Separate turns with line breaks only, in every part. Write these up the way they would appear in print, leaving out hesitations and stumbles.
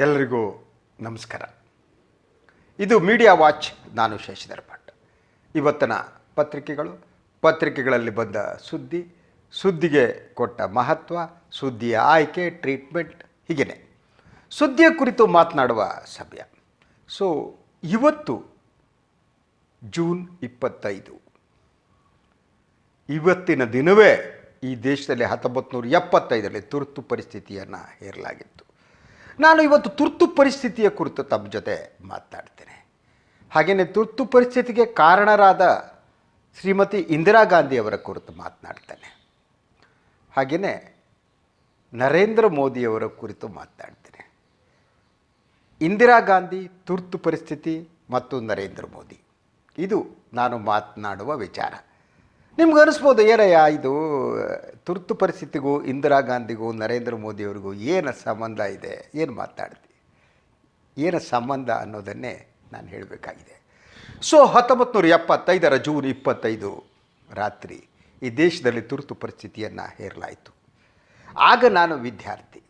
ಎಲ್ಲರಿಗೂ ನಮಸ್ಕಾರ. ಇದು ಮೀಡಿಯಾ ವಾಚ್. ನಾನು ಶಶಿಧರ್ ಭಟ್. ಇವತ್ತಿನ ಪತ್ರಿಕೆಗಳಲ್ಲಿ ಬಂದ ಸುದ್ದಿಗೆ ಕೊಟ್ಟ ಮಹತ್ವ, ಸುದ್ದಿಯ ಆಯ್ಕೆ, ಟ್ರೀಟ್ಮೆಂಟ್, ಹೀಗೇ ಸುದ್ದಿಯ ಕುರಿತು ಮಾತನಾಡುವ ಸಮಯ. ಇವತ್ತು ಜೂನ್ 25. ಇವತ್ತಿನ ದಿನವೇ ಈ ದೇಶದಲ್ಲಿ 1975ರಲ್ಲಿ ತುರ್ತು ಪರಿಸ್ಥಿತಿಯನ್ನು ಹೇರಲಾಗಿತ್ತು. ನಾನು ಇವತ್ತು ತುರ್ತು ಪರಿಸ್ಥಿತಿಯ ಕುರಿತು ತಮ್ಮ ಜೊತೆ ಮಾತನಾಡ್ತೇನೆ. ಹಾಗೆಯೇ ತುರ್ತು ಪರಿಸ್ಥಿತಿಗೆ ಕಾರಣರಾದ ಶ್ರೀಮತಿ ಇಂದಿರಾ ಗಾಂಧಿಯವರ ಕುರಿತು ಮಾತನಾಡ್ತೇನೆ. ಹಾಗೆಯೇ ನರೇಂದ್ರ ಮೋದಿಯವರ ಕುರಿತು ಮಾತನಾಡ್ತೇನೆ. ಇಂದಿರಾ ಗಾಂಧಿ, ತುರ್ತು ಪರಿಸ್ಥಿತಿ ಮತ್ತು ನರೇಂದ್ರ ಮೋದಿ, ಇದು ನಾನು ಮಾತನಾಡುವ ವಿಚಾರ. ನಿಮ್ಗೆ ಅನಿಸ್ಬೋದು, ಏನಯ್ಯ ಇದು ತುರ್ತು ಪರಿಸ್ಥಿತಿಗೂ ಇಂದಿರಾ ಗಾಂಧಿಗೂ ನರೇಂದ್ರ ಮೋದಿಯವ್ರಿಗೂ ಏನು ಸಂಬಂಧ ಇದೆ, ಏನು ಮಾತಾಡ್ತಿ, ಏನು ಸಂಬಂಧ ಅನ್ನೋದನ್ನೇ ನಾನು ಹೇಳಬೇಕಾಗಿದೆ. 1975ರ ಜೂನ್ 25 ರಾತ್ರಿ ಈ ದೇಶದಲ್ಲಿ ತುರ್ತು ಪರಿಸ್ಥಿತಿಯನ್ನು ಹೇರಲಾಯಿತು. ಆಗ ನಾನು ವಿದ್ಯಾರ್ಥಿ.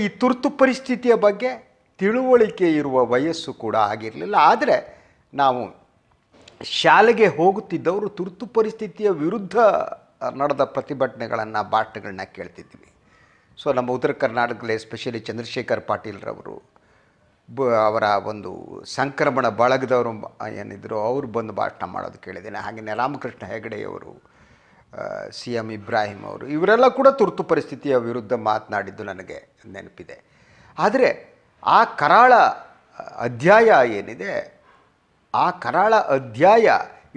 ಈ ತುರ್ತು ಪರಿಸ್ಥಿತಿಯ ಬಗ್ಗೆ ತಿಳುವಳಿಕೆ ಇರುವ ವಯಸ್ಸು ಕೂಡ ಆಗಿರಲಿಲ್ಲ. ಆದರೆ ನಾವು ಶಾಲೆಗೆ ಹೋಗುತ್ತಿದ್ದವರು ತುರ್ತು ಪರಿಸ್ಥಿತಿಯ ವಿರುದ್ಧ ನಡೆದ ಪ್ರತಿಭಟನೆಗಳನ್ನು, ಭಾಷಣಗಳನ್ನ ಕೇಳ್ತಿದ್ವಿ. ನಮ್ಮ ಉತ್ತರ ಕರ್ನಾಟಕದಲ್ಲಿ ಎಸ್ಪೆಷಲಿ ಚಂದ್ರಶೇಖರ್ ಪಾಟೀಲ್ರವರು, ಅವರ ಒಂದು ಸಂಕ್ರಮಣ ಬಳಗದವರು ಏನಿದ್ರು, ಅವರು ಬಂದು ಭಾಷಣ ಮಾಡೋದು ಕೇಳಿದ್ದೇನೆ. ಹಾಗೆಯೇ ರಾಮಕೃಷ್ಣ ಹೆಗಡೆಯವರು, CM ಇಬ್ರಾಹಿಂ ಅವರು, ಇವರೆಲ್ಲ ಕೂಡ ತುರ್ತು ಪರಿಸ್ಥಿತಿಯ ವಿರುದ್ಧ ಮಾತನಾಡಿದ್ದು ನನಗೆ ನೆನಪಿದೆ. ಆದರೆ ಆ ಕರಾಳ ಅಧ್ಯಾಯ ಏನಿದೆ, ಆ ಕರಾಳ ಅಧ್ಯಾಯ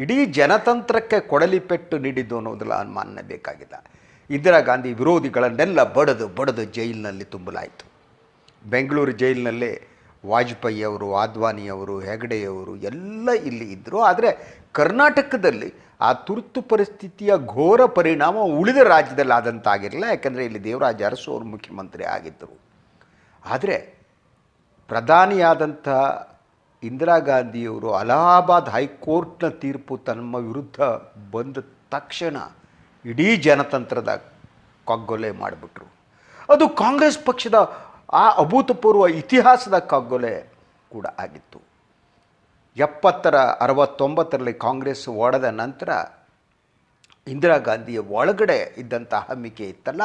ಇಡೀ ಜನತಂತ್ರಕ್ಕೆ ಕೊಡಲಿ ಪೆಟ್ಟು ನೀಡಿದ್ದು ಅನ್ನೋದಲ್ಲ ಅನುಮಾನ ಬೇಕಾಗಿಲ್ಲ. ಇಂದಿರಾ ಗಾಂಧಿ ವಿರೋಧಿಗಳನ್ನೆಲ್ಲ ಬಡದು ಜೈಲಿನಲ್ಲಿ ತುಂಬಲಾಯಿತು. ಬೆಂಗಳೂರು ಜೈಲಿನಲ್ಲೇ ವಾಜಪೇಯಿ ಅವರು, ಆದ್ವಾನಿಯವರು, ಹೆಗಡೆಯವರು ಎಲ್ಲ ಇಲ್ಲಿ ಇದ್ದರು. ಆದರೆ ಕರ್ನಾಟಕದಲ್ಲಿ ಆ ತುರ್ತು ಪರಿಸ್ಥಿತಿಯ ಘೋರ ಪರಿಣಾಮ ಉಳಿದ ರಾಜ್ಯದಲ್ಲಿ ಆದಂತಾಗಿರಲಿಲ್ಲ. ಯಾಕೆಂದರೆ ಇಲ್ಲಿ ದೇವರಾಜ ಅರಸು ಅವರು ಮುಖ್ಯಮಂತ್ರಿ ಆಗಿದ್ದರು. ಆದರೆ ಪ್ರಧಾನಿಯಾದಂಥ ಇಂದಿರಾ ಗಾಂಧಿಯವರು ಅಲಹಾಬಾದ್ ಹೈಕೋರ್ಟ್ನ ತೀರ್ಪು ತಮ್ಮ ವಿರುದ್ಧ ಬಂದ ತಕ್ಷಣ ಇಡೀ ಜನತಂತ್ರದ ಕಗ್ಗೊಲೆ ಮಾಡಿಬಿಟ್ರು. ಅದು ಕಾಂಗ್ರೆಸ್ ಪಕ್ಷದ ಆ ಅಭೂತಪೂರ್ವ ಇತಿಹಾಸದ ಕಗ್ಗೊಲೆ ಕೂಡ ಆಗಿತ್ತು. 70ರ 69ರಲ್ಲಿ ಕಾಂಗ್ರೆಸ್ ಒಡೆದ ನಂತರ ಇಂದಿರಾ ಗಾಂಧಿಯ ಒಳಗಡೆ ಇದ್ದಂಥ ಅಹಮಿಕೆ ಇತ್ತಲ್ಲ,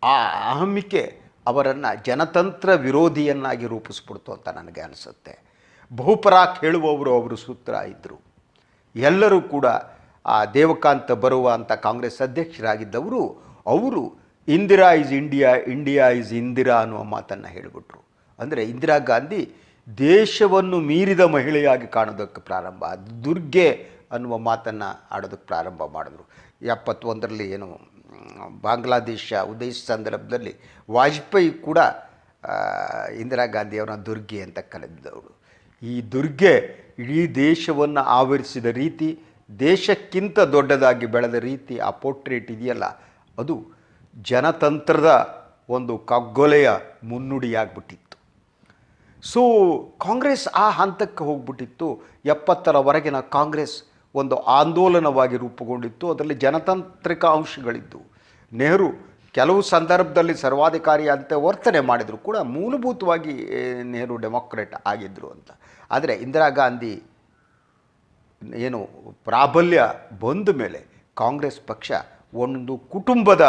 ಆ ಅಹಮಿಕೆ ಅವರನ್ನು ಜನತಂತ್ರ ವಿರೋಧಿಯನ್ನಾಗಿ ರೂಪಿಸ್ಬಿಡ್ತು ಅಂತ ನನಗೆ ಅನಿಸುತ್ತೆ. ಬಹುಪರಾಕ್ ಹೇಳುವವರು ಅವರು ಸೂತ್ರ ಇದ್ದರು. ಎಲ್ಲರೂ ಕೂಡ ಆ ದೇವಕಾಂತ ಬರುವ ಅಂತ ಕಾಂಗ್ರೆಸ್ ಅಧ್ಯಕ್ಷರಾಗಿದ್ದವರು, ಅವರು Indira is India, India is Indira ಅನ್ನುವ ಮಾತನ್ನು ಹೇಳಿಬಿಟ್ರು. ಅಂದರೆ ಇಂದಿರಾ ಗಾಂಧಿ ದೇಶವನ್ನು ಮೀರಿದ ಮಹಿಳೆಯಾಗಿ ಕಾಣೋದಕ್ಕೆ ಪ್ರಾರಂಭ, ದುರ್ಗೆ ಅನ್ನುವ ಮಾತನ್ನು ಆಡೋದಕ್ಕೆ ಪ್ರಾರಂಭ ಮಾಡಿದ್ರು. 71ರಲ್ಲಿ ಏನು ಬಾಂಗ್ಲಾದೇಶ ಉದಯಿಸಿದ ಸಂದರ್ಭದಲ್ಲಿ ವಾಜಪೇಯಿ ಕೂಡ ಇಂದಿರಾ ಗಾಂಧಿಯವರನ್ನ ದುರ್ಗೆ ಅಂತ ಕರೆದಿದ್ದವರು. ಈ ದುರ್ಗೆ ಇಡೀ ದೇಶವನ್ನು ಆವರಿಸಿದ ರೀತಿ, ದೇಶಕ್ಕಿಂತ ದೊಡ್ಡದಾಗಿ ಬೆಳೆದ ರೀತಿ, ಆ ಪೋರ್ಟ್ರೇಟ್ ಇದೆಯಲ್ಲ, ಅದು ಜನತಂತ್ರದ ಒಂದು ಕಗ್ಗೊಲೆಯ ಮುನ್ನುಡಿಯಾಗ್ಬಿಟ್ಟಿತ್ತು. ಕಾಂಗ್ರೆಸ್ ಆ ಹಂತಕ್ಕೆ ಹೋಗ್ಬಿಟ್ಟಿತ್ತು. 70ರವರೆಗಿನ ಕಾಂಗ್ರೆಸ್ ಒಂದು ಆಂದೋಲನವಾಗಿ ರೂಪುಗೊಂಡಿತ್ತು. ಅದರಲ್ಲಿ ಜನತಾಂತ್ರಿಕ ಅಂಶಗಳಿದ್ದು. ನೆಹರು ಕೆಲವು ಸಂದರ್ಭದಲ್ಲಿ ಸರ್ವಾಧಿಕಾರಿ ಅಂತ ವರ್ತನೆ ಮಾಡಿದರು ಕೂಡ ಮೂಲಭೂತವಾಗಿ ನೆಹರು ಡೆಮೊಕ್ರೇಟ್ ಆಗಿದ್ದರು ಅಂತ. ಆದರೆ ಇಂದಿರಾ ಗಾಂಧಿ ಏನು ಪ್ರಾಬಲ್ಯ ಬಂದ ಮೇಲೆ ಕಾಂಗ್ರೆಸ್ ಪಕ್ಷ ಒಂದು ಕುಟುಂಬದ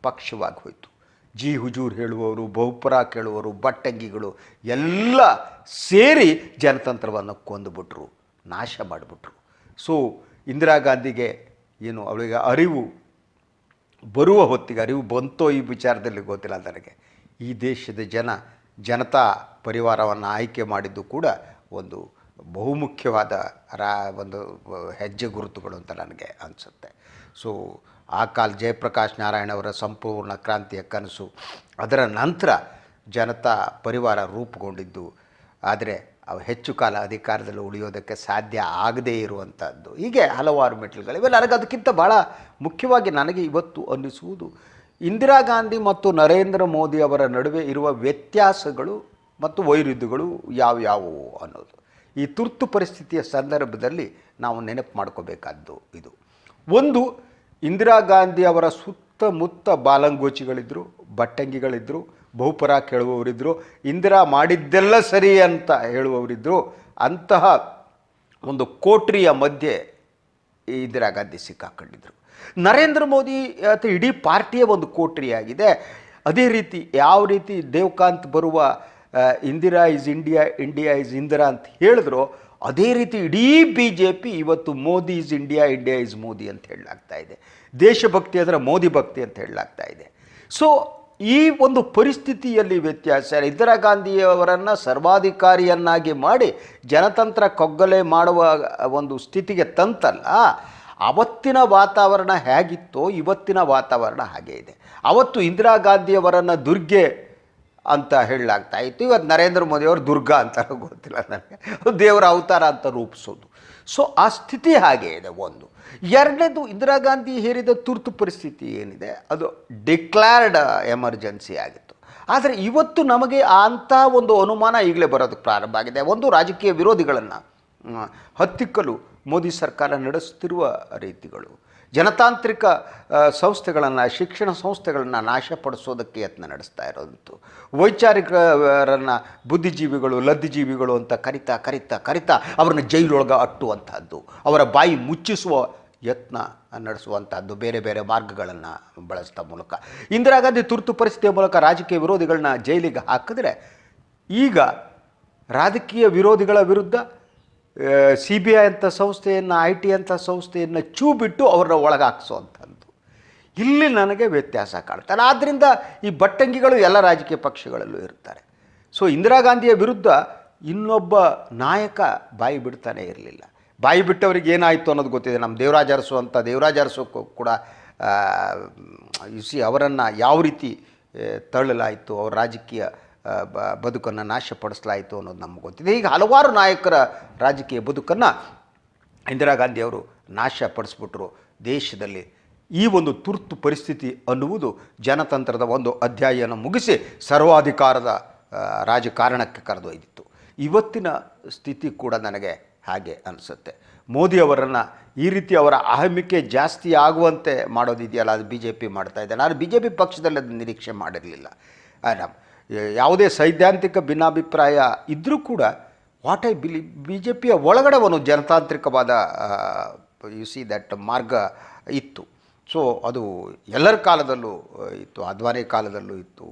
ಪಕ್ಷವಾಗಿ ಹೋಯಿತು. ಜಿ ಹುಜೂರ್ ಹೇಳುವವರು, ಬಹುಪರಾಕ್ ಹೇಳುವವರು, ಬಟ್ಟಂಗಿಗಳು ಎಲ್ಲ ಸೇರಿ ಜನತಂತ್ರವನ್ನು ಕೊಂದುಬಿಟ್ರು, ನಾಶ ಮಾಡಿಬಿಟ್ರು. ಇಂದಿರಾ ಗಾಂಧಿಗೆ ಏನು ಅವಳಿಗೆ ಅರಿವು ಬರುವ ಹೊತ್ತಿಗೆ, ಅರಿವು ಬಂತೋ ಈ ವಿಚಾರದಲ್ಲಿ ಗೊತ್ತಿಲ್ಲ ನನಗೆ, ಈ ದೇಶದ ಜನತಾ ಪರಿವಾರವನ್ನು ಆಯ್ಕೆ ಮಾಡಿದ್ದು ಕೂಡ ಒಂದು ಬಹುಮುಖ್ಯವಾದ ಒಂದು ಹೆಜ್ಜೆ ಗುರುತುಗಳು ಅಂತ ನನಗೆ ಅನಿಸುತ್ತೆ. ಆ ಕಾಲ ಜಯಪ್ರಕಾಶ್ ನಾರಾಯಣ್ ಅವರ ಸಂಪೂರ್ಣ ಕ್ರಾಂತಿಯ ಕನಸು, ಅದರ ನಂತರ ಜನತಾ ಪರಿವಾರ ರೂಪುಗೊಂಡಿದ್ದು. ಆದರೆ ಅವು ಹೆಚ್ಚು ಕಾಲ ಅಧಿಕಾರದಲ್ಲಿ ಉಳಿಯೋದಕ್ಕೆ ಸಾಧ್ಯ ಆಗದೇ ಇರುವಂಥದ್ದು. ಹೀಗೆ ಹಲವಾರು ಮೆಟ್ಟಿಲುಗಳಿವೆ. ನನಗೆ ಅದಕ್ಕಿಂತ ಭಾಳ ಮುಖ್ಯವಾಗಿ ನನಗೆ ಇವತ್ತು ಅನ್ನಿಸುವುದು ಇಂದಿರಾ ಗಾಂಧಿ ಮತ್ತು ನರೇಂದ್ರ ಮೋದಿ ಅವರ ನಡುವೆ ಇರುವ ವ್ಯತ್ಯಾಸಗಳು ಮತ್ತು ವೈರುಧ್ಯಗಳು ಯಾವ್ಯಾವು ಅನ್ನೋದು ಈ ತುರ್ತು ಪರಿಸ್ಥಿತಿಯ ಸಂದರ್ಭದಲ್ಲಿ ನಾವು ನೆನಪು ಮಾಡ್ಕೋಬೇಕಾದ್ದು ಇದು. ಒಂದು, ಇಂದಿರಾ ಗಾಂಧಿ ಅವರ ಸುತ್ತಮುತ್ತ ಬಾಲಂಗೋಚಿಗಳಿದ್ದರು, ಬಟ್ಟಂಗಿಗಳಿದ್ದರು, ಬಹುಪರ ಕೇಳುವವರಿದ್ದರು, ಇಂದಿರಾ ಮಾಡಿದ್ದೆಲ್ಲ ಸರಿ ಅಂತ ಹೇಳುವವರಿದ್ದರು. ಅಂತಹ ಒಂದು ಕೋಟ್ರಿಯ ಮಧ್ಯೆ ಇಂದಿರಾ ಗಾಂಧಿ ಸಿಕ್ಕಾಕೊಂಡಿದ್ದರು. ನರೇಂದ್ರ ಮೋದಿ ಅಥವಾ ಇಡೀ ಪಾರ್ಟಿಯ ಒಂದು ಕೋಟ್ರಿಯಾಗಿದೆ. ಅದೇ ರೀತಿ ಯಾವ ರೀತಿ ದೇವಕಾಂತ್ ಬರುವ Indira is India, India is Indira ಅಂತ ಹೇಳಿದ್ರು, ಅದೇ ರೀತಿ ಇಡೀ BJP ಇವತ್ತು Modi is India, India is Modi ಅಂತ ಹೇಳಲಾಗ್ತಾ ಇದೆ. ದೇಶಭಕ್ತಿ ಅಂದರೆ ಮೋದಿ ಭಕ್ತಿ ಅಂತ ಹೇಳಲಾಗ್ತಾ ಇದೆ. ಸೊ ಈ ಒಂದು ಪರಿಸ್ಥಿತಿಯಲ್ಲಿ ವ್ಯತ್ಯಾಸ, ಇಂದಿರಾ ಗಾಂಧಿಯವರನ್ನು ಸರ್ವಾಧಿಕಾರಿಯನ್ನಾಗಿ ಮಾಡಿ ಜನತಂತ್ರ ಕೊಗ್ಗಲೆ ಮಾಡುವ ಒಂದು ಸ್ಥಿತಿಗೆ ತಂತಲ್ಲ, ಅವತ್ತಿನ ವಾತಾವರಣ ಹೇಗಿತ್ತೋ ಇವತ್ತಿನ ವಾತಾವರಣ ಹಾಗೇ ಇದೆ. ಅವತ್ತು ಇಂದಿರಾ ಗಾಂಧಿಯವರನ್ನು ದುರ್ಗೆ ಅಂತ ಹೇಳಲಾಗ್ತಾ ಇತ್ತು, ಇವತ್ತು ನರೇಂದ್ರ ಮೋದಿಯವರು ದುರ್ಗಾ ಅಂತ ಗೊತ್ತಿಲ್ಲ ನನಗೆ, ದೇವರ ಅವತಾರ ಅಂತ ರೂಪಿಸೋದು. ಸೊ ಆ ಸ್ಥಿತಿ ಹಾಗೇ ಇದೆ ಒಂದು. ಎರಡನೇದು, ಇಂದಿರಾ ಗಾಂಧಿ ಹೇರಿದ ತುರ್ತು ಪರಿಸ್ಥಿತಿ ಏನಿದೆ ಅದು ಡಿಕ್ಲೇರ್ಡ್ ಎಮರ್ಜೆನ್ಸಿ ಆಗಿತ್ತು. ಆದರೆ ಇವತ್ತು ನಮಗೆ ಅಂಥ ಒಂದು ಅನುಮಾನ ಈಗಲೇ ಬರೋದಕ್ಕೆ ಪ್ರಾರಂಭ ಆಗಿದೆ. ಒಂದು, ರಾಜಕೀಯ ವಿರೋಧಿಗಳನ್ನು ಹತ್ತಿಕ್ಕಲು ಮೋದಿ ಸರ್ಕಾರ ನಡೆಸುತ್ತಿರುವ ರೀತಿಗಳು, ಜನತಾಂತ್ರಿಕ ಸಂಸ್ಥೆಗಳನ್ನು, ಶಿಕ್ಷಣ ಸಂಸ್ಥೆಗಳನ್ನು ನಾಶಪಡಿಸೋದಕ್ಕೆ ಯತ್ನ ನಡೆಸ್ತಾ ಇರೋದಂತು, ವೈಚಾರಿಕರನ್ನು ಬುದ್ಧಿಜೀವಿಗಳು, ಲದ್ದಿಜೀವಿಗಳು ಅಂತ ಕರಿತಾ ಕರಿತಾ ಕರಿತಾ ಅವರನ್ನು ಜೈಲೊಳಗೆ ಅಟ್ಟುವಂಥದ್ದು, ಅವರ ಬಾಯಿ ಮುಚ್ಚಿಸುವ ಯತ್ನ ನಡೆಸುವಂಥದ್ದು, ಬೇರೆ ಬೇರೆ ಮಾರ್ಗಗಳನ್ನು ಬಳಸ್ತಾ ಮೂಲಕ ಇಂದಿರಾ ಗಾಂಧಿ ತುರ್ತು ಪರಿಸ್ಥಿತಿಯ ಮೂಲಕ ರಾಜಕೀಯ ವಿರೋಧಿಗಳನ್ನ ಜೈಲಿಗೆ ಹಾಕಿದ್ರೆ, ಈಗ ರಾಜಕೀಯ ವಿರೋಧಿಗಳ ವಿರುದ್ಧ CBI ಅಂತ ಸಂಸ್ಥೆಯನ್ನು, IT ಅಂತ ಸಂಸ್ಥೆಯನ್ನು ಬಿಟ್ಟು ಅವ್ರನ್ನ ಒಳಗೆ ಹಾಕ್ಸೋವಂಥದ್ದು. ಇಲ್ಲಿ ನನಗೆ ವ್ಯತ್ಯಾಸ ಕಾಣ್ತಾರೆ. ಆದ್ದರಿಂದ ಈ ಬಟ್ಟಂಗಿಗಳು ಎಲ್ಲ ರಾಜಕೀಯ ಪಕ್ಷಗಳಲ್ಲೂ ಇರ್ತಾರೆ. ಸೊ ಇಂದಿರಾ ಗಾಂಧಿಯ ವಿರುದ್ಧ ಇನ್ನೊಬ್ಬ ನಾಯಕ ಬಾಯಿ ಬಿಡ್ತಾನೆ ಇರಲಿಲ್ಲ. ಬಾಯಿ ಬಿಟ್ಟವರಿಗೆ ಏನಾಯಿತು ಅನ್ನೋದು ಗೊತ್ತಿದೆ. ನಮ್ಮ ದೇವರಾಜ ಅರಸು ಅಂತ, ದೇವರಾಜ ಅರಸು ಕೂಡ ಅವರನ್ನು ಯಾವ ರೀತಿ ತಳ್ಳಲಾಯಿತು, ಅವ್ರ ರಾಜಕೀಯ ಬದುಕನ್ನು ನಾಶಪಡಿಸಲಾಯಿತು ಅನ್ನೋದು ನಮಗೆ ಗೊತ್ತಿದೆ. ಈಗ ಹಲವಾರು ನಾಯಕರ ರಾಜಕೀಯ ಬದುಕನ್ನು ಇಂದಿರಾ ಗಾಂಧಿಯವರು ನಾಶಪಡಿಸ್ಬಿಟ್ರು. ದೇಶದಲ್ಲಿ ಈ ಒಂದು ತುರ್ತು ಪರಿಸ್ಥಿತಿ ಅನ್ನುವುದು ಜನತಂತ್ರದ ಒಂದು ಅಧ್ಯಾಯನ ಮುಗಿಸಿ ಸರ್ವಾಧಿಕಾರದ ರಾಜಕಾರಣಕ್ಕೆ ಕರೆದೊಯ್ದಿತ್ತು. ಇವತ್ತಿನ ಸ್ಥಿತಿ ಕೂಡ ನನಗೆ ಹಾಗೆ ಅನಿಸುತ್ತೆ. ಮೋದಿಯವರನ್ನು ಈ ರೀತಿ ಅವರ ಅಹಮಿಕೆ ಜಾಸ್ತಿ ಆಗುವಂತೆ ಮಾಡೋದಿದೆಯಲ್ಲ, ಅದು BJP ಮಾಡ್ತಾ ಇದೆ. ನಾನು BJP ಪಕ್ಷದಲ್ಲಿ ಅದು ನಿರೀಕ್ಷೆ ಮಾಡಿರಲಿಲ್ಲ. ಯಾವುದೇ ಸೈದ್ಧಾಂತಿಕ ಭಿನ್ನಾಭಿಪ್ರಾಯ ಇದ್ದರೂ ಕೂಡ ವಾಟ್ ಐ ಬಿಲೀವ್, BJPಯ ಒಳಗಡೆ ಒಂದು ಜನತಾಂತ್ರಿಕವಾದ ದಟ್ ಮಾರ್ಗ ಇತ್ತು. ಸೊ ಅದು ಎಲ್ಲರ ಕಾಲದಲ್ಲೂ ಇತ್ತು, ಅದ್ವಾನಿ ಕಾಲದಲ್ಲೂ ಇತ್ತು,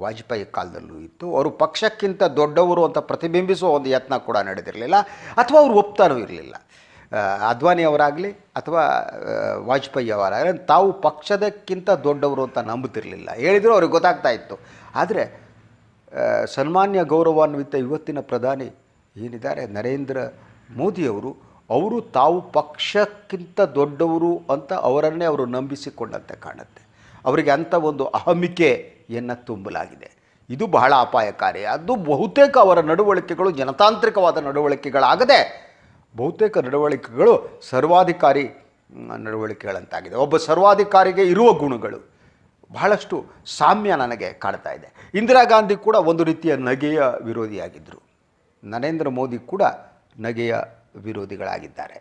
ವಾಜಪೇಯಿ ಕಾಲದಲ್ಲೂ ಇತ್ತು. ಅವರು ಪಕ್ಷಕ್ಕಿಂತ ದೊಡ್ಡವರು ಅಂತ ಪ್ರತಿಬಿಂಬಿಸುವ ಒಂದು ಯತ್ನ ಕೂಡ ನಡೆದಿರಲಿಲ್ಲ, ಅಥವಾ ಅವರು ಒಪ್ತಾನೂ ಇರಲಿಲ್ಲ. ಅದ್ವಾನಿಯವರಾಗಲಿ ಅಥವಾ ವಾಜಪೇಯಿ ಅವರಾಗಲಿ ತಾವು ಪಕ್ಷದಕ್ಕಿಂತ ದೊಡ್ಡವರು ಅಂತ ನಂಬುತ್ತಿರಲಿಲ್ಲ. ಹೇಳಿದರೂ ಅವ್ರಿಗೆ ಗೊತ್ತಾಗ್ತಾ ಇತ್ತು. ಆದರೆ ಸನ್ಮಾನ್ಯ ಗೌರವಾನ್ವಿತ ಇವತ್ತಿನ ಪ್ರಧಾನಿ ಏನಿದ್ದಾರೆ ನರೇಂದ್ರ ಮೋದಿಯವರು, ಅವರು ತಾವು ಪಕ್ಷಕ್ಕಿಂತ ದೊಡ್ಡವರು ಅಂತ ಅವರನ್ನೇ ಅವರು ನಂಬಿಸಿಕೊಂಡಂತೆ ಕಾಣುತ್ತೆ. ಅವರಿಗೆ ಅಂಥ ಒಂದು ಅಹಮಿಕೆಯನ್ನು ತುಂಬಲಾಗಿದೆ. ಇದು ಬಹಳ ಅಪಾಯಕಾರಿ. ಅದು ಬಹುತೇಕ ಅವರ ನಡವಳಿಕೆಗಳು ಜನತಾಂತ್ರಿಕವಾದ ನಡವಳಿಕೆಗಳಾಗದೆ ಬಹುತೇಕ ನಡವಳಿಕೆಗಳು ಸರ್ವಾಧಿಕಾರಿ ನಡವಳಿಕೆಗಳಂತಾಗಿದೆ. ಒಬ್ಬ ಸರ್ವಾಧಿಕಾರಿಗೆ ಇರುವ ಗುಣಗಳು ಬಹಳಷ್ಟು ಸಾಮ್ಯ ನನಗೆ ಕಾಣ್ತಾ ಇದೆ. ಇಂದಿರಾ ಗಾಂಧಿ ಕೂಡ ಒಂದು ರೀತಿಯ ನಗೆಯ ವಿರೋಧಿಯಾಗಿದ್ದರು, ನರೇಂದ್ರ ಮೋದಿ ಕೂಡ ನಗೆಯ ವಿರೋಧಿಗಳಾಗಿದ್ದಾರೆ.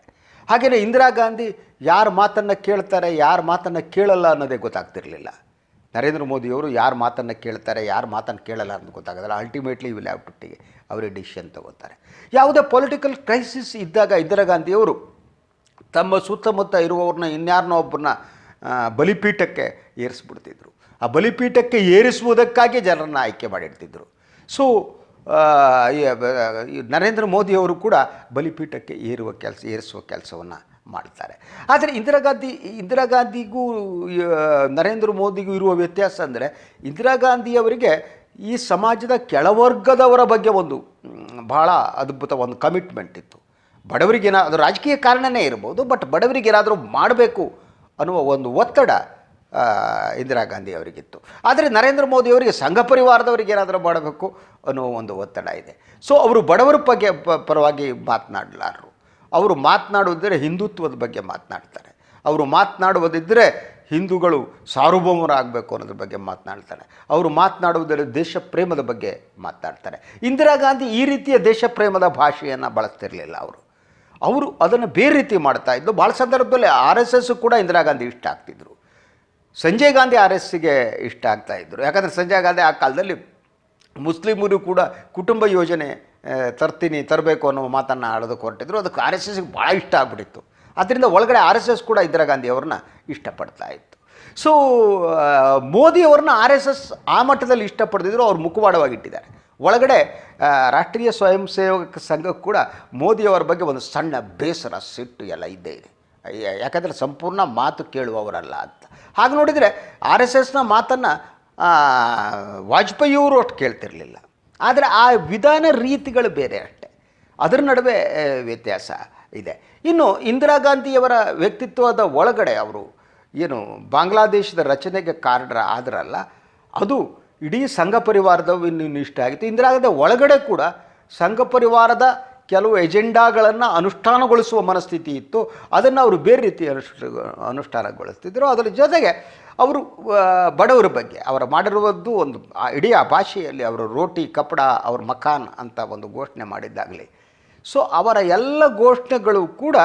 ಹಾಗೆಯೇ ಇಂದಿರಾ ಗಾಂಧಿ ಯಾರ ಮಾತನ್ನು ಕೇಳ್ತಾರೆ, ಯಾರ ಮಾತನ್ನು ಕೇಳಲ್ಲ ಅನ್ನೋದೇ ಗೊತ್ತಾಗ್ತಿರಲಿಲ್ಲ. ನರೇಂದ್ರ ಮೋದಿಯವರು ಯಾರ ಮಾತನ್ನು ಕೇಳ್ತಾರೆ, ಯಾರ ಮಾತನ್ನು ಕೇಳಲ್ಲ ಅನ್ನೋದು ಗೊತ್ತಾಗೋದಿಲ್ಲ. Ultimately will have to take ಅವರೇ ಡಿಸಿಷನ್ ತಗೋತಾರೆ. ಯಾವುದೇ ಪೊಲಿಟಿಕಲ್ ಕ್ರೈಸಿಸ್ ಇದ್ದಾಗ ಇಂದಿರಾ ಗಾಂಧಿಯವರು ತಮ್ಮ ಸುತ್ತಮುತ್ತ ಇರುವವ್ರನ್ನ ಇನ್ಯಾರನ್ನೋ ಒಬ್ಬರನ್ನ ಬಲಿಪೀಠಕ್ಕೆ ಏರಿಸ್ಬಿಡ್ತಿದ್ರು. ಆ ಬಲಿಪೀಠಕ್ಕೆ ಏರಿಸುವುದಕ್ಕಾಗಿ ಜನರನ್ನು ಆಯ್ಕೆ ಮಾಡಿಡ್ತಿದ್ರು. ಸೊ ನರೇಂದ್ರ ಮೋದಿಯವರು ಕೂಡ ಬಲಿಪೀಠಕ್ಕೆ ಏರಿಸುವ ಕೆಲಸವನ್ನು ಮಾಡ್ತಾರೆ. ಆದರೆ ಇಂದಿರಾ ಗಾಂಧಿಗೂ ನರೇಂದ್ರ ಮೋದಿಗೂ ಇರುವ ವ್ಯತ್ಯಾಸ ಅಂದರೆ, ಇಂದಿರಾ ಗಾಂಧಿಯವರಿಗೆ ಈ ಸಮಾಜದ ಕೆಳವರ್ಗದವರ ಬಗ್ಗೆ ಒಂದು ಬಹಳ ಅದ್ಭುತ ಒಂದು ಕಮಿಟ್ಮೆಂಟ್ ಇತ್ತು. ಬಡವರಿಗೇನೋ ಅದು ರಾಜಕೀಯ ಕಾರಣನೇ ಇರ್ಬೋದು, ಬಟ್ ಬಡವರಿಗೇನಾದರೂ ಮಾಡಬೇಕು ಅನ್ನುವ ಒಂದು ಒತ್ತಡ ಇಂದಿರಾ ಗಾಂಧಿ ಅವರಿಗಿತ್ತು. ಆದರೆ ನರೇಂದ್ರ ಮೋದಿಯವರಿಗೆ ಸಂಘ ಪರಿವಾರದವರಿಗೆ ಏನಾದರೂ ಮಾಡಬೇಕು ಅನ್ನುವ ಒಂದು ಒತ್ತಡ ಇದೆ. ಸೊ ಅವರು ಬಡವರ ಬಗ್ಗೆ ಪರವಾಗಿ ಮಾತನಾಡಲಾರರು. ಅವರು ಮಾತನಾಡುವುದಿದ್ದರೆ ಹಿಂದುತ್ವದ ಬಗ್ಗೆ ಮಾತನಾಡ್ತಾರೆ. ಅವರು ಮಾತನಾಡುವುದಿದ್ದರೆ ಹಿಂದೂಗಳು ಸಾರ್ವಭೌಮರಾಗಬೇಕು ಅನ್ನೋದ್ರ ಬಗ್ಗೆ ಮಾತನಾಡ್ತಾರೆ. ಅವರು ಮಾತನಾಡುವುದರ ದೇಶ ಪ್ರೇಮದ ಬಗ್ಗೆ ಮಾತನಾಡ್ತಾರೆ. ಇಂದಿರಾ ಗಾಂಧಿ ಈ ರೀತಿಯ ದೇಶ ಪ್ರೇಮದ ಭಾಷೆಯನ್ನು ಬಳಸ್ತಿರಲಿಲ್ಲ. ಅವರು ಅದನ್ನು ಬೇರೆ ರೀತಿ ಮಾಡ್ತಾ ಇದ್ದು. ಭಾಳ ಸಂದರ್ಭದಲ್ಲಿ RSS ಕೂಡ ಇಂದಿರಾ ಗಾಂಧಿ ಇಷ್ಟ ಆಗ್ತಿದ್ರು. ಸಂಜಯ್ ಗಾಂಧಿ RSSಗೆ ಇಷ್ಟ ಆಗ್ತಾಯಿದ್ರು. ಯಾಕಂದರೆ ಸಂಜಯ್ ಗಾಂಧಿ ಆ ಕಾಲದಲ್ಲಿ ಮುಸ್ಲಿಮರು ಕೂಡ ಕುಟುಂಬ ಯೋಜನೆ ತರಬೇಕು ಅನ್ನೋ ಮಾತನ್ನು ಆಡೋದಕ್ಕೆ ಹೊರಟಿದ್ರು. ಅದಕ್ಕೆ ಆರ್ ಎಸ್ ಎಸ್ಗೆ ಭಾಳ ಇಷ್ಟ ಆಗ್ಬಿಟ್ಟಿತ್ತು. ಆದ್ದರಿಂದ ಒಳಗಡೆ ಆರ್ ಎಸ್ ಎಸ್ ಕೂಡ ಇಂದಿರಾ ಗಾಂಧಿ ಅವ್ರನ್ನ ಇಷ್ಟಪಡ್ತಾ ಇತ್ತು. ಸೊ ಮೋದಿಯವ್ರನ್ನ ಆರ್ ಎಸ್ ಎಸ್ ಆ ಮಟ್ಟದಲ್ಲಿ ಇಷ್ಟಪಡ್ತಿದ್ರು, ಅವ್ರು ಮುಖವಾಡವಾಗಿಟ್ಟಿದ್ದಾರೆ. ಒಳಗಡೆ ರಾಷ್ಟ್ರೀಯ ಸ್ವಯಂ ಸೇವಕ ಸಂಘಕ್ಕೆ ಕೂಡ ಮೋದಿಯವರ ಬಗ್ಗೆ ಒಂದು ಸಣ್ಣ ಬೇಸರ, ಸಿಟ್ಟು ಎಲ್ಲ ಇದ್ದೇ ಇದೆ. ಯಾಕಂದರೆ ಸಂಪೂರ್ಣ ಮಾತು ಕೇಳುವವರಲ್ಲ ಅಂತ. ಹಾಗೆ ನೋಡಿದರೆ ಆರ್ ಎಸ್ ಎಸ್ನ ಮಾತನ್ನು ವಾಜಪೇಯಿಯವರು ಅಷ್ಟು ಕೇಳ್ತಿರಲಿಲ್ಲ. ಆದರೆ ಆ ವಿಧಾನ ರೀತಿಗಳು ಬೇರೆ ಅಷ್ಟೆ, ಅದರ ನಡುವೆ ವ್ಯತ್ಯಾಸ ಇದೆ. ಇನ್ನು ಇಂದಿರಾ ಗಾಂಧಿಯವರ ವ್ಯಕ್ತಿತ್ವದ ಒಳಗಡೆ ಅವರು ಏನು ಬಾಂಗ್ಲಾದೇಶದ ರಚನೆಗೆ ಕಾರಣ ಆದ್ರಲ್ಲ, ಅದು ಇಡೀ ಸಂಘ ಪರಿವಾರದ ಇನ್ನೂ ಇಷ್ಟ ಆಗಿತ್ತು. ಇಂದಿರಾ ಗಾಂಧಿ ಒಳಗಡೆ ಕೂಡ ಸಂಘ ಪರಿವಾರದ ಕೆಲವು ಎಜೆಂಡಾಗಳನ್ನು ಅನುಷ್ಠಾನಗೊಳಿಸುವ ಮನಸ್ಥಿತಿ ಇತ್ತು. ಅದನ್ನು ಅವರು ಬೇರೆ ರೀತಿ ಅನುಷ್ಠಾನಗೊಳಿಸ್ತಿದ್ದರು. ಅದರ ಜೊತೆಗೆ ಅವರು ಬಡವರ ಬಗ್ಗೆ ಅವರು ಮಾಡಿರುವುದು ಒಂದು ಇಡೀ ಆ ಭಾಷೆಯಲ್ಲಿ ಅವರು ರೋಟಿ ಕಪಡ ಅವ್ರ ಮಕಾನ್ ಅಂತ ಒಂದು ಘೋಷಣೆ ಮಾಡಿದ್ದಾಗಲಿ, ಸೊ ಅವರ ಎಲ್ಲ ಘೋಷಣೆಗಳು ಕೂಡ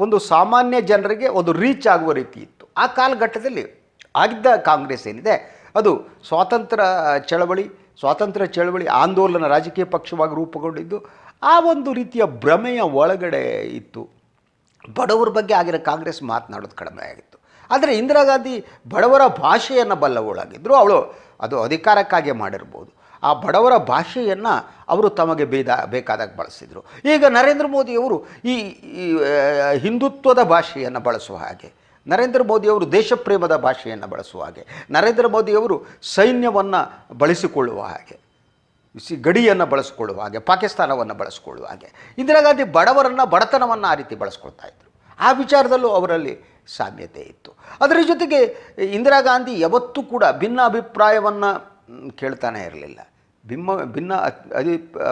ಒಂದು ಸಾಮಾನ್ಯ ಜನರಿಗೆ ಒಂದು ರೀಚ್ ಆಗುವ ರೀತಿ ಇತ್ತು. ಆ ಕಾಲಘಟ್ಟದಲ್ಲಿ ಆಗಿದ್ದ ಕಾಂಗ್ರೆಸ್ ಏನಿದೆ ಅದು ಸ್ವಾತಂತ್ರ್ಯ ಚಳವಳಿ ಆಂದೋಲನ ರಾಜಕೀಯ ಪಕ್ಷವಾಗಿ ರೂಪುಗೊಂಡಿದ್ದು ಆ ಒಂದು ರೀತಿಯ ಭ್ರಮೆಯ ಒಳಗಡೆ ಇತ್ತು. ಬಡವರ ಬಗ್ಗೆ ಆಗಿರೋ ಕಾಂಗ್ರೆಸ್ ಮಾತನಾಡೋದು ಕಡಿಮೆ ಆಗಿತ್ತು. ಆದರೆ ಇಂದಿರಾ ಗಾಂಧಿ ಬಡವರ ಭಾಷೆಯನ್ನು ಬಲ್ಲವಳಾಗಿದ್ದರು. ಅವಳು ಅದು ಅಧಿಕಾರಕ್ಕಾಗಿ ಮಾಡಿರ್ಬೋದು, ಆ ಬಡವರ ಭಾಷೆಯನ್ನು ಅವರು ತಮಗೆ ಬೇಕಾದಾಗ ಬಳಸಿದರು. ಈಗ ನರೇಂದ್ರ ಮೋದಿಯವರು ಈ ಹಿಂದುತ್ವದ ಭಾಷೆಯನ್ನು ಬಳಸುವ ಹಾಗೆ, ನರೇಂದ್ರ ಮೋದಿಯವರು ದೇಶಪ್ರೇಮದ ಭಾಷೆಯನ್ನು ಬಳಸುವ ಹಾಗೆ, ನರೇಂದ್ರ ಮೋದಿಯವರು ಸೈನ್ಯವನ್ನು ಬಳಸಿಕೊಳ್ಳುವ ಹಾಗೆ, ಗಡಿಯನ್ನು ಬಳಸಿಕೊಳ್ಳುವ ಹಾಗೆ, ಪಾಕಿಸ್ತಾನವನ್ನು ಬಳಸಿಕೊಳ್ಳುವ ಹಾಗೆ, ಇಂದಿರಾ ಗಾಂಧಿ ಬಡತನವನ್ನು ಆ ರೀತಿ ಬಳಸ್ಕೊಳ್ತಾ ಇದ್ದರು. ಆ ವಿಚಾರದಲ್ಲೂ ಅವರಲ್ಲಿ ಸಾಮ್ಯತೆ ಇತ್ತು. ಅದರ ಜೊತೆಗೆ ಇಂದಿರಾ ಗಾಂಧಿ ಯಾವತ್ತೂ ಕೂಡ ಭಿನ್ನ ಅಭಿಪ್ರಾಯವನ್ನು ಕೇಳ್ತಾನೆ ಇರಲಿಲ್ಲ. ಭಿನ್ನ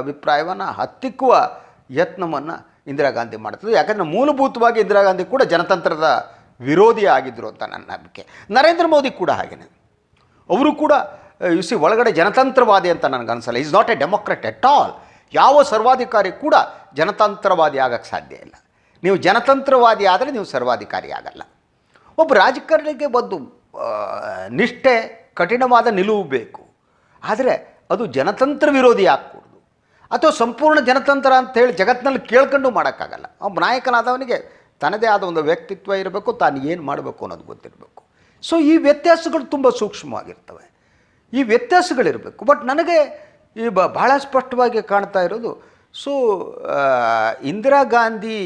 ಅಭಿಪ್ರಾಯವನ್ನು ಹತ್ತಿಕ್ಕುವ ಯತ್ನವನ್ನು ಇಂದಿರಾ ಗಾಂಧಿ ಮಾಡ್ತಿದ್ರು. ಯಾಕಂದರೆ ಮೂಲಭೂತವಾಗಿ ಇಂದಿರಾ ಗಾಂಧಿ ಕೂಡ ಜನತಂತ್ರದ ವಿರೋಧಿ ಆಗಿದ್ದರು ಅಂತ ನನ್ನ ನಂಬಿಕೆ. ನರೇಂದ್ರ ಮೋದಿ ಕೂಡ ಹಾಗೆಯೇ, ಅವರು ಕೂಡ ಒಳಗಡೆ ಜನತಂತ್ರವಾದಿ ಅಂತ ನನಗನ್ಸಲ್ಲ. Is not a democrat at all. ಯಾವ ಸರ್ವಾಧಿಕಾರಿ ಕೂಡ ಜನತಂತ್ರವಾದಿ ಆಗೋಕ್ಕೆ ಸಾಧ್ಯ ಇಲ್ಲ. ನೀವು ಜನತಂತ್ರವಾದಿ ಆದರೆ ನೀವು ಸರ್ವಾಧಿಕಾರಿ ಆಗಲ್ಲ. ಒಬ್ಬ ರಾಜಕಾರಣಿಗೆ ಒಂದು ನಿಷ್ಠೆ, ಕಠಿಣವಾದ ನಿಲುವು ಬೇಕು. ಆದರೆ ಅದು ಜನತಂತ್ರ ವಿರೋಧಿ ಆಗಕೂಡದು, ಅಥವಾ ಸಂಪೂರ್ಣ ಜನತಂತ್ರ ಅಂತೇಳಿ ಜಗತ್ತಿನಲ್ಲಿ ಕೇಳ್ಕೊಂಡು ಮಾಡೋಕ್ಕಾಗಲ್ಲ. ಒಬ್ಬ ನಾಯಕನಾದವನಿಗೆ ತನ್ನದೇ ಆದ ಒಂದು ವ್ಯಕ್ತಿತ್ವ ಇರಬೇಕು, ತಾನು ಏನು ಮಾಡಬೇಕು ಅನ್ನೋದು ಗೊತ್ತಿರಬೇಕು. ಸೊ ಈ ವ್ಯತ್ಯಾಸಗಳು ತುಂಬ ಸೂಕ್ಷ್ಮವಾಗಿರ್ತವೆ, ಈ ವ್ಯತ್ಯಾಸಗಳಿರಬೇಕು. ಬಟ್ ನನಗೆ ಈ ಭಾಳ ಸ್ಪಷ್ಟವಾಗಿ ಕಾಣ್ತಾ ಇರೋದು, ಸೊ ಇಂದಿರಾ ಗಾಂಧಿ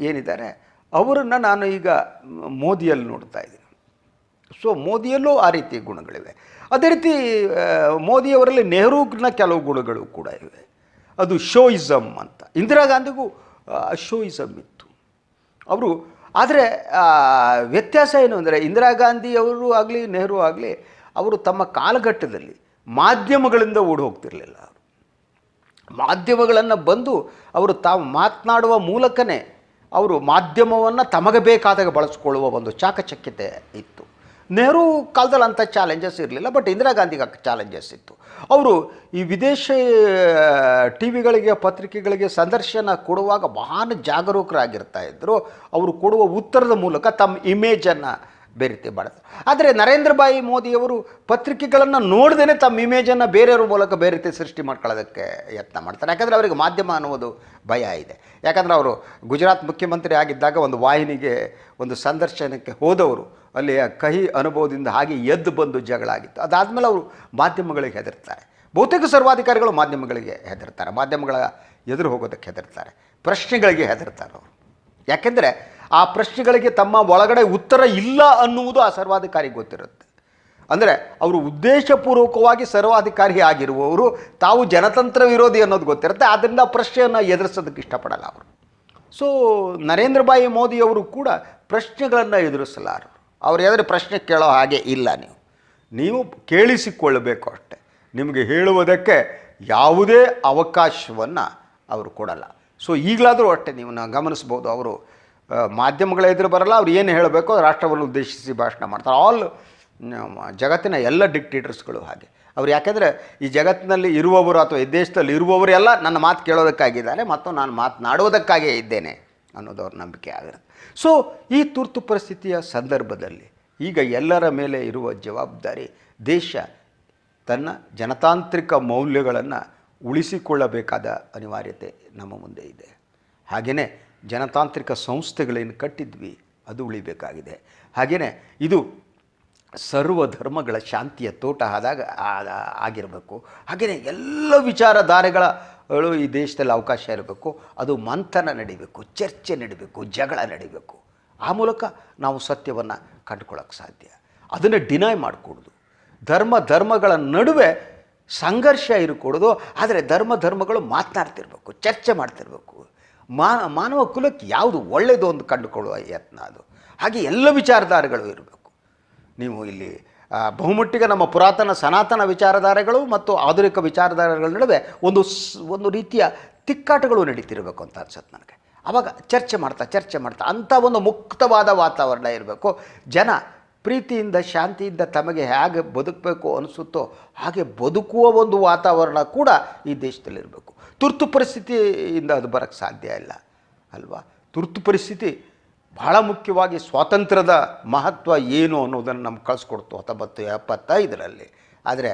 ಏನಿದ್ದಾರೆ ಅವರನ್ನು ನಾನು ಈಗ ಮೋದಿಯಲ್ಲಿ ನೋಡ್ತಾ ಇದ್ದೀನಿ. ಸೊ ಮೋದಿಯಲ್ಲೂ ಆ ರೀತಿ ಗುಣಗಳಿವೆ. ಅದೇ ರೀತಿ ಮೋದಿಯವರಲ್ಲಿ ನೆಹರೂನ ಕೆಲವು ಗುಣಗಳು ಕೂಡ ಇವೆ. ಅದು ಶೋಯಿಸಮ್ ಅಂತ. ಇಂದಿರಾ ಗಾಂಧಿಗೂ ಶೋಯಿಸಮ್ ಇತ್ತು ಅವರು. ಆದರೆ ವ್ಯತ್ಯಾಸ ಏನು ಅಂದರೆ, ಇಂದಿರಾ ಗಾಂಧಿಯವರು ಆಗಲಿ ನೆಹರು ಆಗಲಿ ಅವರು ತಮ್ಮ ಕಾಲಘಟ್ಟದಲ್ಲಿ ಮಾಧ್ಯಮಗಳಿಂದ ಓಡಿ ಹೋಗ್ತಿರಲಿಲ್ಲ. ಮಾಧ್ಯಮಗಳನ್ನು ಬಂದು ಅವರು ತಾವು ಮಾತನಾಡುವ ಮೂಲಕನೇ ಅವರು ಮಾಧ್ಯಮವನ್ನು ತಮಗೆ ಬೇಕಾದಾಗ ಬಳಸ್ಕೊಳ್ಳುವ ಒಂದು ಚಾಕಚಕ್ಯತೆ ಇತ್ತು. ನೆಹರು ಕಾಲದಲ್ಲಿ ಅಂಥ ಚಾಲೆಂಜಸ್ ಇರಲಿಲ್ಲ, ಬಟ್ ಇಂದಿರಾ ಗಾಂಧಿಗೆ ಚಾಲೆಂಜಸ್ ಇತ್ತು. ಅವರು ಈ ವಿದೇಶಿ ಟಿ ವಿಗಳಿಗೆ, ಪತ್ರಿಕೆಗಳಿಗೆ ಸಂದರ್ಶನ ಕೊಡುವಾಗ ಮಹಾನ್ ಜಾಗರೂಕರಾಗಿರ್ತಾ ಇದ್ದರು. ಅವರು ಕೊಡುವ ಉತ್ತರದ ಮೂಲಕ ತಮ್ಮ ಇಮೇಜನ್ನು ಬೇರೆ ರೀತಿ ಮಾಡ್ತಾರೆ. ಆದರೆ ನರೇಂದ್ರ ಭಾಯಿ ಮೋದಿಯವರು ಪತ್ರಿಕೆಗಳನ್ನು ನೋಡ್ದೇ ತಮ್ಮ ಇಮೇಜನ್ನು ಬೇರೆಯವ್ರ ಮೂಲಕ ಬೇರೆ ರೀತಿ ಸೃಷ್ಟಿ ಮಾಡ್ಕೊಳ್ಳೋದಕ್ಕೆ ಯತ್ನ ಮಾಡ್ತಾರೆ. ಯಾಕಂದರೆ ಅವರಿಗೆ ಮಾಧ್ಯಮ ಅನ್ನೋದು ಭಯ ಇದೆ. ಯಾಕಂದರೆ ಅವರು ಗುಜರಾತ್ ಮುಖ್ಯಮಂತ್ರಿ ಆಗಿದ್ದಾಗ ಒಂದು ವಾಹಿನಿಗೆ ಒಂದು ಸಂದರ್ಶನಕ್ಕೆ ಹೋದವರು ಅಲ್ಲಿ ಕಹಿ ಅನುಭವದಿಂದ ಹಾಗೆ ಎದ್ದು ಬಂದು ಜಗಳ ಆಗಿತ್ತು. ಅದಾದಮೇಲೆ ಅವರು ಮಾಧ್ಯಮಗಳಿಗೆ ಹೆದರ್ತಾರೆ. ಬಹುತೇಕ ಸರ್ವಾಧಿಕಾರಿಗಳು ಮಾಧ್ಯಮಗಳಿಗೆ ಹೆದರ್ತಾರೆ, ಮಾಧ್ಯಮಗಳ ಎದುರು ಹೋಗೋದಕ್ಕೆ ಹೆದರ್ತಾರೆ, ಪ್ರಶ್ನೆಗಳಿಗೆ ಹೆದರ್ತಾರೆ ಅವರು. ಯಾಕೆಂದರೆ ಆ ಪ್ರಶ್ನೆಗಳಿಗೆ ತಮ್ಮ ಒಳಗಡೆ ಉತ್ತರ ಇಲ್ಲ ಅನ್ನುವುದು ಆ ಸರ್ವಾಧಿಕಾರಿಗೆ ಗೊತ್ತಿರುತ್ತೆ. ಅಂದರೆ ಅವರು ಉದ್ದೇಶಪೂರ್ವಕವಾಗಿ ಸರ್ವಾಧಿಕಾರಿ ಆಗಿರುವವರು ತಾವು ಜನತಂತ್ರ ವಿರೋಧಿ ಅನ್ನೋದು ಗೊತ್ತಿರುತ್ತೆ. ಆದ್ದರಿಂದ ಪ್ರಶ್ನೆಯನ್ನು ಎದುರಿಸೋದಕ್ಕೆ ಇಷ್ಟಪಡಲ್ಲ ಅವರು. ಸೊ ನರೇಂದ್ರ ಭಾಯಿ ಮೋದಿಯವರು ಕೂಡ ಪ್ರಶ್ನೆಗಳನ್ನು ಎದುರಿಸಲಾರರು. ಅವ್ರು ಎದುರು ಪ್ರಶ್ನೆ ಕೇಳೋ ಹಾಗೆ ಇಲ್ಲ. ನೀವು ಕೇಳಿಸಿಕೊಳ್ಳಬೇಕು ಅಷ್ಟೆ. ನಿಮಗೆ ಹೇಳುವುದಕ್ಕೆ ಯಾವುದೇ ಅವಕಾಶವನ್ನು ಅವರು ಕೊಡಲ್ಲ. ಸೊ ಈಗಲಾದರೂ ಅಷ್ಟೇ ನೀವು ಗಮನಿಸ್ಬೋದು, ಅವರು ಮಾಧ್ಯಮಗಳ ಎದುರು ಬರಲ್ಲ. ಅವ್ರು ಏನು ಹೇಳಬೇಕೋ ರಾಷ್ಟ್ರವನ್ನು ಉದ್ದೇಶಿಸಿ ಭಾಷಣ ಮಾಡ್ತಾರೆ. ಆಲ್ ಜಗತ್ತಿನ ಎಲ್ಲ ಡಿಕ್ಟೇಟರ್ಸ್ಗಳು ಹಾಗೆ. ಅವ್ರು ಯಾಕೆಂದರೆ ಈ ಜಗತ್ತಿನಲ್ಲಿ ಇರುವವರು ಅಥವಾ ಈ ದೇಶದಲ್ಲಿ ಇರುವವರೆಲ್ಲ ನನ್ನ ಮಾತು ಕೇಳೋದಕ್ಕಾಗಿದ್ದಾರೆ ಮತ್ತು ನಾನು ಮಾತನಾಡೋದಕ್ಕಾಗೇ ಇದ್ದೇನೆ ಅನ್ನೋದು ಅವ್ರ ನಂಬಿಕೆ ಆಗಿರುತ್ತೆ. ಸೊ ಈ ತುರ್ತು ಪರಿಸ್ಥಿತಿಯ ಸಂದರ್ಭದಲ್ಲಿ ಈಗ ಎಲ್ಲರ ಮೇಲೆ ಇರುವ ಜವಾಬ್ದಾರಿ, ದೇಶ ತನ್ನ ಜನತಾಂತ್ರಿಕ ಮೌಲ್ಯಗಳನ್ನು ಉಳಿಸಿಕೊಳ್ಳಬೇಕಾದ ಅನಿವಾರ್ಯತೆ ನಮ್ಮ ಮುಂದೆ ಇದೆ. ಹಾಗೆಯೇ ಜನತಾಂತ್ರಿಕ ಸಂಸ್ಥೆಗಳೇನು ಕಟ್ಟಿದ್ವಿ ಅದು ಉಳಿಬೇಕಾಗಿದೆ. ಹಾಗೆಯೇ ಇದು ಸರ್ವಧರ್ಮಗಳ ಶಾಂತಿಯ ತೋಟ ಆಗಿರಬೇಕು. ಹಾಗೆಯೇ ಎಲ್ಲ ವಿಚಾರಧಾರೆಗಳು ಈ ದೇಶದಲ್ಲಿ ಅವಕಾಶ ಇರಬೇಕು. ಅದು ಮಂಥನ ನಡಿಬೇಕು, ಚರ್ಚೆ ನಡಿಬೇಕು, ಜಗಳ ನಡಿಬೇಕು. ಆ ಮೂಲಕ ನಾವು ಸತ್ಯವನ್ನು ಕಂಡುಕೊಳ್ಳೋಕ್ಕೆ ಸಾಧ್ಯ. ಅದನ್ನು ಡಿನೈ ಮಾಡಿಕೊಡೋದು, ಧರ್ಮಗಳ ನಡುವೆ ಸಂಘರ್ಷ ಇರಕೂಡೋದು. ಆದರೆ ಧರ್ಮಗಳು ಮಾತನಾಡ್ತಿರ್ಬೇಕು, ಚರ್ಚೆ ಮಾಡ್ತಿರ್ಬೇಕು. ಮಾನವ ಕುಲಕ್ಕೆ ಯಾವುದು ಒಳ್ಳೆಯದು ಅಂತ ಕಂಡುಕೊಳ್ಳುವ ಯತ್ನ ಅದು. ಹಾಗೆ ಎಲ್ಲ ವಿಚಾರಧಾರೆಗಳು ಇರಬೇಕು. ನೀವು ಇಲ್ಲಿ ಬಹುಮಟ್ಟಿಗೆ ನಮ್ಮ ಪುರಾತನ ಸನಾತನ ವಿಚಾರಧಾರೆಗಳು ಮತ್ತು ಆಧುನಿಕ ವಿಚಾರಧಾರೆಗಳ ನಡುವೆ ಒಂದು ರೀತಿಯ ತಿಕ್ಕಾಟಗಳು ನಡೀತಿರಬೇಕು ಅಂತ ಅನ್ಸುತ್ತೆ ನನಗೆ. ಆವಾಗ ಚರ್ಚೆ ಮಾಡ್ತಾ ಅಂಥ ಒಂದು ಮುಕ್ತವಾದ ವಾತಾವರಣ ಇರಬೇಕು. ಜನ ಪ್ರೀತಿಯಿಂದ ಶಾಂತಿಯಿಂದ ತಮಗೆ ಹೇಗೆ ಬದುಕಬೇಕು ಅನಿಸುತ್ತೋ ಹಾಗೆ ಬದುಕುವ ಒಂದು ವಾತಾವರಣ ಕೂಡ ಈ ದೇಶದಲ್ಲಿರಬೇಕು. ತುರ್ತು ಪರಿಸ್ಥಿತಿಯಿಂದ ಅದು ಬರೋಕ್ಕೆ ಸಾಧ್ಯ ಇಲ್ಲ ಅಲ್ವಾ. ತುರ್ತು ಪರಿಸ್ಥಿತಿ ಬಹಳ ಮುಖ್ಯವಾಗಿ ಸ್ವಾತಂತ್ರ್ಯದ ಮಹತ್ವ ಏನು ಅನ್ನೋದನ್ನು ನಮ್ಗೆ ಕಳಿಸ್ಕೊಡ್ತು 1975ರಲ್ಲಿ. ಆದರೆ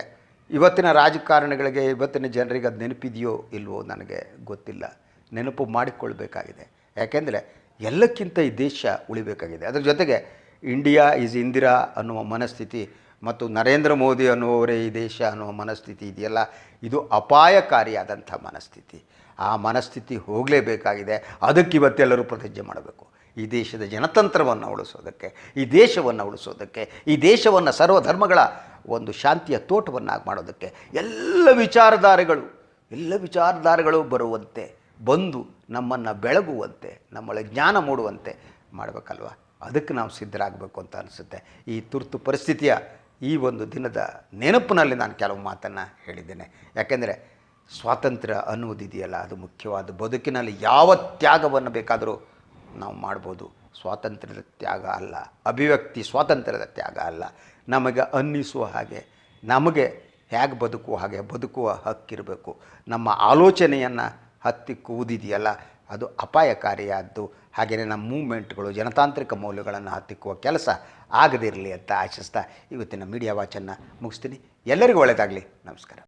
ಇವತ್ತಿನ ರಾಜಕಾರಣಿಗಳಿಗೆ, ಇವತ್ತಿನ ಜನರಿಗೆ ಅದು ನೆನಪಿದೆಯೋ ಇಲ್ವೋ ನನಗೆ ಗೊತ್ತಿಲ್ಲ. ನೆನಪು ಮಾಡಿಕೊಳ್ಬೇಕಾಗಿದೆ. ಯಾಕೆಂದರೆ ಎಲ್ಲಕ್ಕಿಂತ ಈ ದೇಶ ಉಳಿಬೇಕಾಗಿದೆ. ಅದರ ಜೊತೆಗೆ ಇಂಡಿಯಾ ಈಸ್ ಇಂದಿರಾ ಅನ್ನುವ ಮನಸ್ಥಿತಿ ಮತ್ತು ನರೇಂದ್ರ ಮೋದಿ ಅನ್ನುವವರೇ ಈ ದೇಶ ಅನ್ನುವ ಮನಸ್ಥಿತಿ ಇದೆಯಲ್ಲ, ಇದು ಅಪಾಯಕಾರಿಯಾದಂಥ ಮನಸ್ಥಿತಿ. ಆ ಮನಸ್ಥಿತಿ ಹೋಗಲೇಬೇಕಾಗಿದೆ. ಅದಕ್ಕೆ ಇವತ್ತೆಲ್ಲರೂ ಪ್ರತಿಜ್ಞೆ ಮಾಡಬೇಕು. ಈ ದೇಶದ ಜನತಂತ್ರವನ್ನು ಉಳಿಸೋದಕ್ಕೆ, ಈ ದೇಶವನ್ನು ಉಳಿಸೋದಕ್ಕೆ, ಈ ದೇಶವನ್ನು ಸರ್ವಧರ್ಮಗಳ ಒಂದು ಶಾಂತಿಯ ತೋಟವನ್ನಾಗಿ ಮಾಡೋದಕ್ಕೆ ಎಲ್ಲ ವಿಚಾರಧಾರೆಗಳು ಬರುವಂತೆ, ಬಂದು ನಮ್ಮನ್ನು ಬೆಳಗುವಂತೆ, ನಮ್ಮೊಳಗೆ ಜ್ಞಾನ ಮೂಡುವಂತೆ ಮಾಡಬೇಕಲ್ವ. ಅದಕ್ಕೆ ನಾವು ಸಿದ್ಧರಾಗಬೇಕು ಅಂತ ಅನಿಸುತ್ತೆ. ಈ ತುರ್ತು ಪರಿಸ್ಥಿತಿಯ ಈ ಒಂದು ದಿನದ ನೆನಪಿನಲ್ಲಿ ನಾನು ಕೆಲವು ಮಾತನ್ನು ಹೇಳಿದ್ದೇನೆ. ಯಾಕೆಂದರೆ ಸ್ವಾತಂತ್ರ್ಯ ಅನ್ನುವುದಿದೆಯಲ್ಲ, ಅದು ಮುಖ್ಯವಾದ. ಬದುಕಿನಲ್ಲಿ ಯಾವ ತ್ಯಾಗವನ್ನು ಬೇಕಾದರೂ ನಾವು ಮಾಡ್ಬೋದು. ಸ್ವಾತಂತ್ರ್ಯದ ತ್ಯಾಗ ಅಲ್ಲ, ಅಭಿವ್ಯಕ್ತಿ ಸ್ವಾತಂತ್ರ್ಯದ ತ್ಯಾಗ ಅಲ್ಲ. ನಮಗೆ ಅನ್ನಿಸುವ ಹಾಗೆ, ನಮಗೆ ಹೇಗೆ ಬದುಕುವ ಹಕ್ಕಿರಬೇಕು. ನಮ್ಮ ಆಲೋಚನೆಯನ್ನು ಹತ್ತಿಕ್ಕುವುದಿದೆಯಲ್ಲ, ಅದು ಅಪಾಯಕಾರಿಯಾದ್ದು. ಹಾಗೆಯೇ ನಮ್ಮ ಮೂವ್ಮೆಂಟ್ಗಳು, ಜನತಾಂತ್ರಿಕ ಮೌಲ್ಯಗಳನ್ನು ಹತ್ತಿಕ್ಕುವ ಕೆಲಸ ಆಗದಿರಲಿ ಅಂತ ಆಶಿಸ್ತಾ ಇವತ್ತಿನ ಮೀಡಿಯಾ ವಾಚನ್ನು ಮುಗಿಸ್ತೀನಿ. ಎಲ್ಲರಿಗೂ ಒಳ್ಳೆಯದಾಗಲಿ. ನಮಸ್ಕಾರ.